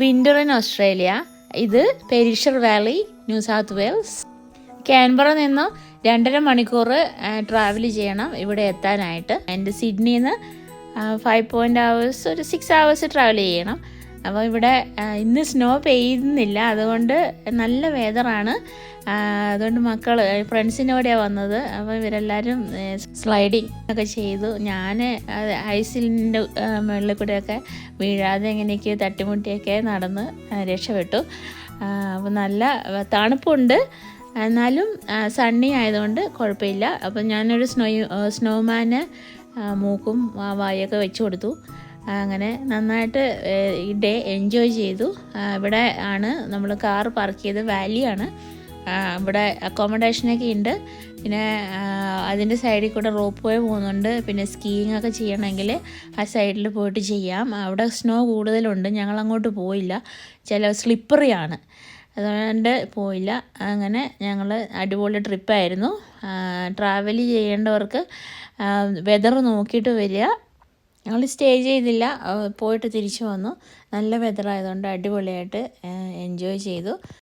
Winter in Australia. ഇത് Perisher Valley, New South Wales. Canberra നിന്ന് 2.5 മണിക്കൂർ ട്രാവൽ ചെയ്യണം ഇവിടെ എത്താനായിട്ട്. എൻ്റെ സിഡ്നിയിൽ നിന്ന് 5 hours, ഒരു 6 hours ട്രാവൽ ചെയ്യണം. അപ്പോൾ ഇവിടെ ഇന്ന് സ്നോ പെയ്യുന്നില്ല, അതുകൊണ്ട് നല്ല വെതറാണ്. അതുകൊണ്ട് മക്കൾ ഫ്രണ്ട്സിൻ്റെ കൂടെയാണ് വന്നത്. അപ്പോൾ ഇവരെല്ലാവരും സ്ലൈഡിങ് ഒക്കെ ചെയ്തു. ഞാൻ ഐസിലിൻ്റെ മുകളിൽ കൂടെയൊക്കെ വീഴാതെ എങ്ങനെയൊക്കെ തട്ടിമുട്ടിയൊക്കെ നടന്ന് രക്ഷപ്പെട്ടു. അപ്പോൾ നല്ല തണുപ്പുണ്ട്, എന്നാലും സണ്ണി ആയതുകൊണ്ട് കുഴപ്പമില്ല. അപ്പം ഞാനൊരു സ്നോമാന് മൂക്കും വായൊക്കെ വെച്ച് കൊടുത്തു. അങ്ങനെ നന്നായിട്ട് ഈ ഡേ എൻജോയ് ചെയ്തു. ഇവിടെ ആണ് നമ്മൾ കാർ പാർക്ക് ചെയ്ത്, വാലിയാണ്. ഇവിടെ അക്കോമഡേഷനൊക്കെ ഉണ്ട്. പിന്നെ അതിൻ്റെ സൈഡിൽ കൂടെ റോപ്പ് വേ പോകുന്നുണ്ട്. പിന്നെ സ്കീയിങ് ഒക്കെ ചെയ്യണമെങ്കിൽ ആ സൈഡിൽ പോയിട്ട് ചെയ്യാം. അവിടെ സ്നോ കൂടുതലുണ്ട്, ഞങ്ങൾ അങ്ങോട്ട് പോയില്ല, സ്ലിപ്പറിയാണ്, അതുകൊണ്ട് പോയില്ല. അങ്ങനെ ഞങ്ങൾ അടിപൊളി ട്രിപ്പായിരുന്നു. ട്രാവൽ ചെയ്യേണ്ടവർക്ക് വെതർ നോക്കിയിട്ട് വരിക. ഞങ്ങൾ സ്റ്റേ ചെയ്തില്ല, പോയിട്ട് തിരിച്ചു വന്നു. നല്ല വെതറായതുകൊണ്ട് അടിപൊളിയായിട്ട് എൻജോയ് ചെയ്തു.